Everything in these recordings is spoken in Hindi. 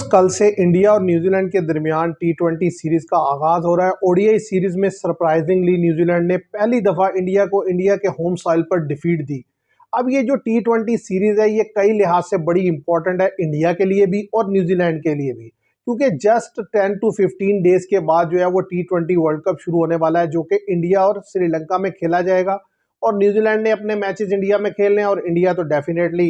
कल से इंडिया और न्यूजीलैंड के दरमियान टी20 सीरीज का आगाज हो रहा है। ओडीआई सीरीज में सरप्राइजिंगली न्यूजीलैंड ने पहली दफा इंडिया को इंडिया के होम सॉइल पर डिफीट दी। अब ये जो टी20 सीरीज है ये कई लिहाज से बड़ी इंपॉर्टेंट है, इंडिया के लिए भी और न्यूजीलैंड के लिए भी, क्योंकि जस्ट 10 to 15 डेज के बाद जो है वो टी20 वर्ल्ड कप शुरू होने वाला है, जो कि इंडिया और श्रीलंका में खेला जाएगा। और न्यूजीलैंड ने अपने मैचेस इंडिया में खेलने हैं और इंडिया तो डेफिनेटली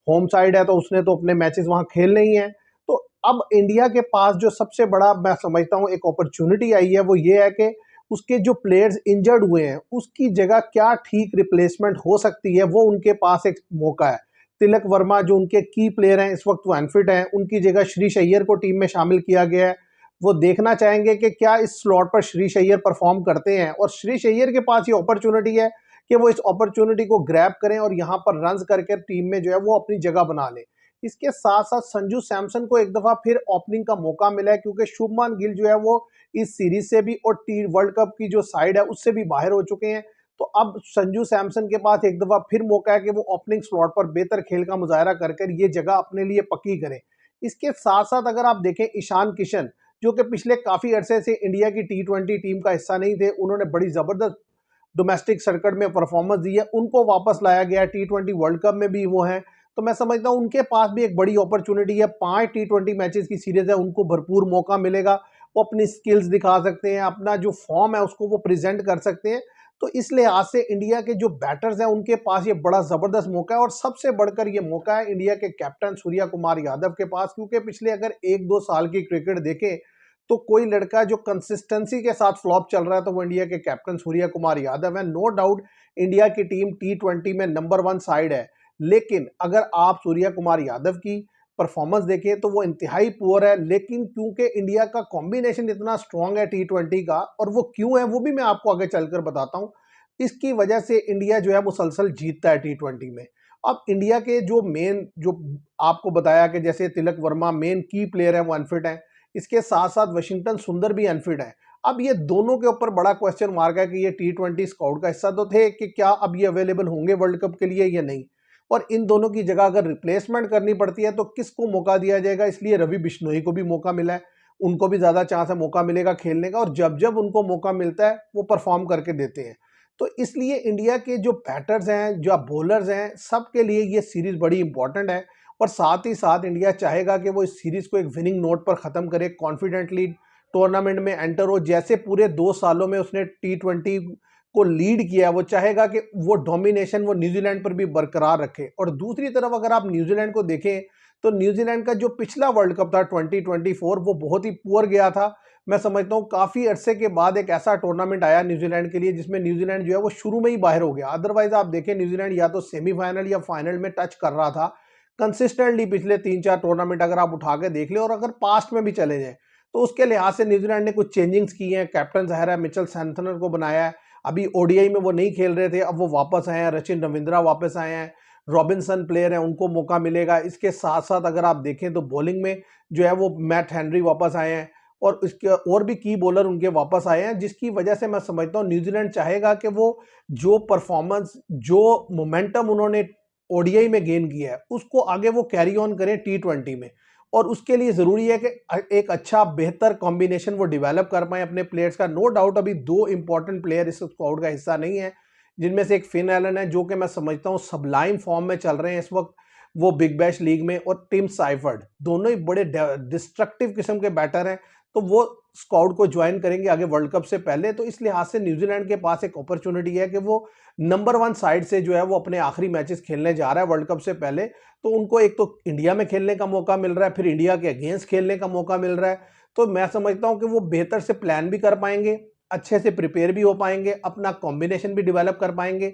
होम साइड है, तो उसने तो अपने मैचेस वहां खेलने ही हैं। तो अब इंडिया के पास जो सबसे बड़ा मैं समझता हूं एक अपॉर्चुनिटी आई है वो ये है कि उसके जो प्लेयर्स इंजर्ड हुए हैं उसकी जगह क्या ठीक रिप्लेसमेंट हो सकती है, वो उनके पास एक मौका है। तिलक वर्मा जो उनके की प्लेयर हैं इस वक्त वो अनफिट हैं, उनकी जगह श्रीश अय्यर को टीम में शामिल किया गया है। वो देखना चाहेंगे कि क्या इस स्लॉट पर श्रीश अय्यर परफॉर्म करते हैं, और श्रीश अय्यर के पास ये अपॉर्चुनिटी है कि वो इस अपॉर्चुनिटी को ग्रैब करें और यहाँ पर रन्स करके टीम में जो है वो अपनी जगह बना लें। इसके साथ साथ संजू सैमसन को एक दफा फिर ओपनिंग का मौका मिला है, क्योंकि शुभमान गिल जो है वो इस सीरीज से भी और टी वर्ल्ड कप की जो साइड है उससे भी बाहर हो चुके हैं। तो अब संजू सैमसन के पास एक दफा फिर मौका है कि वो ओपनिंग स्लॉट पर बेहतर खेल का मुजाहरा कर ये जगह अपने लिए पक्की करें। इसके साथ साथ अगर आप देखें ईशान किशन, जो कि पिछले काफी अरसे से इंडिया की टी20 टीम का हिस्सा नहीं थे, उन्होंने बड़ी जबरदस्त डोमेस्टिक सर्किट में परफॉर्मेंस दी है, उनको वापस लाया गया है, टी20 वर्ल्ड कप में भी वो हैं। तो मैं समझता हूं उनके पास भी एक बड़ी अपॉर्चुनिटी है। 5 टी20 मैचेस की सीरीज है, उनको भरपूर मौका मिलेगा, वो अपनी स्किल्स दिखा सकते हैं, अपना जो फॉर्म है उसको वो प्रेजेंट कर सकते हैं। तो इस लिहाज से इंडिया के जो बैटर्स हैं उनके पास ये बड़ा जबरदस्त मौका है, और सबसे बढ़कर ये मौका है इंडिया के कैप्टन सूर्या कुमार यादव के पास, क्योंकि पिछले अगर 1-2 साल की क्रिकेट देखें तो कोई लड़का जो कंसिस्टेंसी के साथ फ्लॉप चल रहा है तो वो इंडिया के कैप्टन सूर्या कुमार यादव है। नो डाउट इंडिया की टीम टी20 में नंबर 1 साइड है, लेकिन अगर आप सूर्या कुमार यादव की परफॉर्मेंस देखें तो वो इंतहाई पुअर है। लेकिन क्योंकि इंडिया का कॉम्बिनेशन इतना स्ट्रांग है टी20 का, और वो क्यों है वो भी मैं आपको आगे चलकर बताता हूं, इसकी वजह से इंडिया जो है मुसलसल जीतता है टी20 में। अब इंडिया के जो मेन, जो आपको बताया कि जैसे तिलक वर्मा मेन की प्लेयर है वो अनफिट है, इसके साथ साथ वाशिंगटन सुंदर भी अनफिट है। अब ये दोनों के ऊपर बड़ा क्वेश्चन मार्क है कि ये टी20 स्क्वाड का हिस्सा तो थे कि क्या अब ये अवेलेबल होंगे वर्ल्ड कप के लिए या नहीं, और इन दोनों की जगह अगर रिप्लेसमेंट करनी पड़ती है तो किसको मौका दिया जाएगा। इसलिए रवि बिश्नोई को भी मौका मिला है, उनको भी ज्यादा चांस है मौका मिलेगा खेलने का, और जब जब उनको मौका मिलता है वो परफॉर्म करके देते हैं। तो इसलिए इंडिया के जो बैटर्स हैं, जो बॉलर्स हैं, सबके लिए ये सीरीज बड़ी इंपॉर्टेंट है। और साथ ही साथ इंडिया चाहेगा कि वो इस सीरीज को एक विनिंग नोट पर खत्म करे, कॉन्फिडेंटली टूर्नामेंट में एंटर हो। जैसे पूरे 2 सालों में उसने टी20 को लीड किया, वो चाहेगा कि वो डोमिनेशन वो न्यूजीलैंड पर भी बरकरार रखे। और दूसरी तरफ अगर आप न्यूजीलैंड को देखें तो न्यूजीलैंड का जो पिछला वर्ल्ड कप था 2024 वो बहुत ही पुअर गया था। मैं समझता हूँ काफी अरसे के बाद एक ऐसा टूर्नामेंट आया न्यूजीलैंड के लिए जिसमें न्यूजीलैंड जो है वो शुरू में ही बाहर हो गया। अदरवाइज आप देखें न्यूजीलैंड या तो सेमीफाइनल या फाइनल में टच कर रहा था कंसिस्टेंटली पिछले 3-4 टूर्नामेंट अगर आप उठा के देख ले, और अगर पास्ट में भी चले जाए तो उसके लिहाज से न्यूजीलैंड ने कुछ चेंजिंग्स की हैं। कैप्टन जहरा मिचेल सैंथनर को बनाया है, अभी ओडीआई में वो नहीं खेल रहे थे, अब वो वापस आए हैं। रचिन रविंद्रा वापस आए हैं, रॉबिन्सन प्लेयर है, उनको मौका मिलेगा। इसके साथ साथ अगर आप देखें तो बॉलिंग में जो है वो मैट हेनरी वापस आए हैं, और इसके और भी की बॉलर उनके वापस आए हैं, जिसकी वजह से मैं समझता हूँ न्यूजीलैंड चाहेगा कि वो जो परफॉर्मेंस, जो मोमेंटम उन्होंने ओडीआई में गेन किया है उसको आगे वो कैरी ऑन करें टी20 में। और उसके लिए जरूरी है कि एक अच्छा बेहतर कॉम्बिनेशन वो डेवलप कर पाए अपने प्लेयर्स का। नो डाउट अभी 2 इंपॉर्टेंट प्लेयर इस स्क्वाड का हिस्सा नहीं है, जिनमें से एक फिन एलन है जो कि मैं समझता हूँ सबलाइम फॉर्म में चल रहे हैं इस वक्त वो बिग बैश लीग में, और टिम साइफर्ड, दोनों ही बड़े डिस्ट्रक्टिव किस्म के बैटर हैं। तो वो स्क्वाड को ज्वाइन करेंगे आगे वर्ल्ड कप से पहले। तो इस लिहाज से न्यूजीलैंड के पास एक अपॉर्चुनिटी है कि वो नंबर 1 साइड से जो है वो अपने आखिरी मैचेस खेलने जा रहा है वर्ल्ड कप से पहले। तो उनको एक तो इंडिया में खेलने का मौका मिल रहा है, फिर इंडिया के अगेंस्ट खेलने का मौका मिल रहा है। तो मैं समझता हूं कि वो बेहतर से प्लान भी कर पाएंगे, अच्छे से प्रिपेयर भी हो पाएंगे, अपना कॉम्बिनेशन भी डेवलप कर पाएंगे।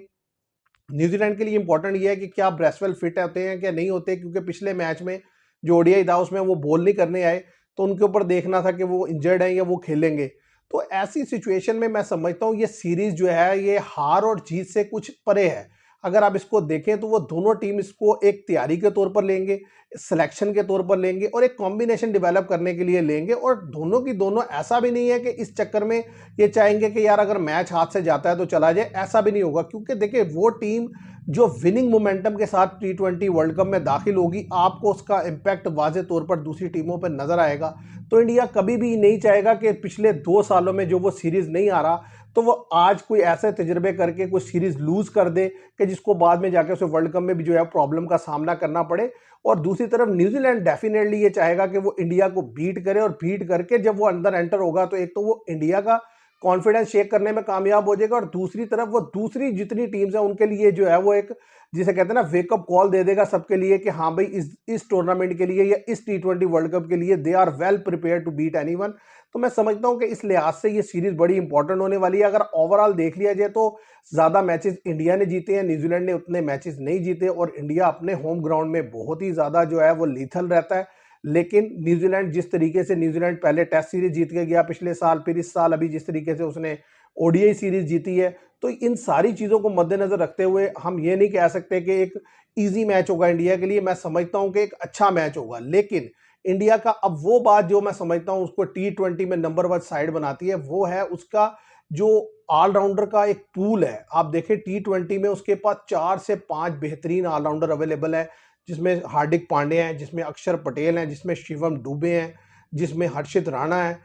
न्यूजीलैंड के लिए इंपॉर्टेंट ये है कि क्या ब्रेसवेल फिट होते हैं क्या नहीं होते, क्योंकि पिछले मैच में जो ओडीआई था उसमें वो बॉल नहीं करने आए, तो उनके ऊपर देखना था कि वो इंजर्ड है या वो खेलेंगे। तो ऐसी सिचुएशन में मैं समझता हूँ ये सीरीज जो है ये हार और जीत से कुछ परे है। अगर आप इसको देखें तो वो दोनों टीम इसको एक तैयारी के तौर पर लेंगे, सिलेक्शन के तौर पर लेंगे, और एक कॉम्बिनेशन डेवलप करने के लिए लेंगे। और दोनों की दोनों ऐसा भी नहीं है कि इस चक्कर में ये चाहेंगे कि यार अगर मैच हाथ से जाता है तो चला जाए, ऐसा भी नहीं होगा। क्योंकि देखिए वो टीम जो विनिंग मोमेंटम के साथ T20 वर्ल्ड कप में दाखिल होगी, आपको उसका इम्पैक्ट वाज़े तौर पर दूसरी टीमों पर नज़र आएगा। तो इंडिया कभी भी नहीं चाहेगा कि पिछले 2 सालों में जो वो सीरीज़ नहीं आ रहा, तो वो आज कोई ऐसे तजुर्बे करके कोई सीरीज़ लूज़ कर दे कि जिसको बाद में जाके उसे वर्ल्ड कप में भी जो है प्रॉब्लम का सामना करना पड़े। और दूसरी तरफ न्यूजीलैंड डेफिनेटली ये चाहेगा कि वो इंडिया को बीट करे, और बीट करके जब वो अंदर एंटर होगा तो एक तो वो इंडिया का कॉन्फिडेंस शेक करने में कामयाब हो जाएगा, और दूसरी तरफ वो दूसरी जितनी टीम्स हैं उनके लिए जो है वो एक, जिसे कहते हैं ना, वेकअप कॉल दे देगा सबके लिए कि हाँ भाई, इस टूर्नामेंट के लिए या इस T20 वर्ल्ड कप के लिए they are well prepare to beat anyone. तो मैं समझता हूं कि इस लिहाज से ये सीरीज बड़ी इंपॉर्टेंट होने वाली है। अगर ओवरऑल देख लिया जाए तो ज्यादा मैचेस इंडिया ने जीते हैं, न्यूजीलैंड ने उतने मैचेस नहीं जीते, और इंडिया अपने होम ग्राउंड में बहुत ही ज्यादा जो है वो लीथल रहता है। लेकिन न्यूजीलैंड जिस तरीके से, न्यूजीलैंड पहले टेस्ट सीरीज जीत के गया पिछले साल, फिर इस साल अभी जिस तरीके से उसने ओडीआई सीरीज जीती है, तो इन सारी चीजों को मद्देनजर रखते हुए हम ये नहीं कह सकते कि एक इजी मैच होगा इंडिया के लिए। मैं समझता हूं कि एक अच्छा मैच होगा, लेकिन इंडिया का अब वो बात जो मैं समझता हूं उसको T20 में नंबर 1 साइड बनाती है, वो है उसका जो ऑलराउंडर का एक पूल है। आप देखें T20 में उसके पास 4 से 5 बेहतरीन ऑलराउंडर अवेलेबल है, जिसमें हार्दिक पांड्या हैं, जिसमें अक्षर पटेल हैं, जिसमें शिवम दुबे हैं, जिसमें हर्षित राणा है।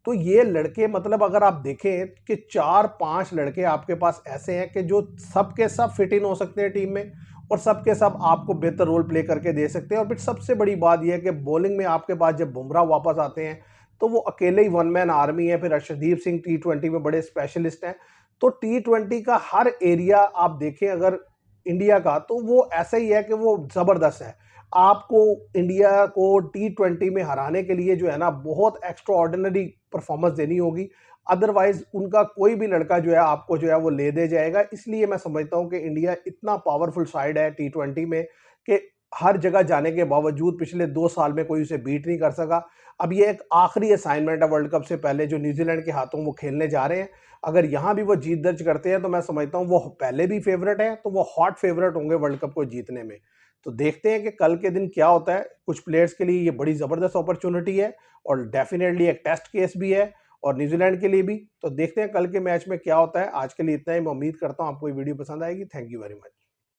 तो ये लड़के, मतलब अगर आप देखें कि 4-5 लड़के आपके पास ऐसे हैं कि जो सब के सब फिट इन हो सकते हैं टीम में, और सब के सब आपको बेहतर रोल प्ले करके दे सकते हैं। और फिर सबसे बड़ी बात यह है कि बॉलिंग में आपके पास जब बुमराह वापस आते हैं तो वो अकेले ही वन मैन आर्मी है। फिर अर्शदीप सिंह T20 में बड़े स्पेशलिस्ट हैं। तो T20 का हर एरिया आप देखें अगर इंडिया का, तो वो ऐसा ही है कि वो जबरदस्त है। आपको इंडिया को T20 में हराने के लिए जो है ना, बहुत एक्स्ट्रा ऑर्डिनरी परफॉर्मेंस देनी होगी, अदरवाइज उनका कोई भी लड़का जो है आपको जो है वो ले दे जाएगा। इसलिए मैं समझता हूं कि इंडिया इतना पावरफुल साइड है T20 में कि हर जगह जाने के बावजूद पिछले 2 साल में कोई उसे बीट नहीं कर सका। अब ये एक आखिरी असाइनमेंट है वर्ल्ड कप से पहले जो न्यूजीलैंड के हाथों वो खेलने जा रहे हैं। अगर यहां भी वो जीत दर्ज करते हैं तो मैं समझता हूं वो पहले भी फेवरेट है, तो वो हॉट फेवरेट होंगे वर्ल्ड कप को जीतने में। तो देखते हैं कि कल के दिन क्या होता है। कुछ प्लेयर्स के लिए ये बड़ी जबरदस्त अपॉर्चुनिटी है, और डेफिनेटली एक टेस्ट केस भी है, और न्यूजीलैंड के लिए भी। तो देखते हैं कल के मैच में क्या होता है। आज के लिए इतना ही। मैं उम्मीद करता हूं आपको ये वीडियो पसंद आएगी। Thank you very much.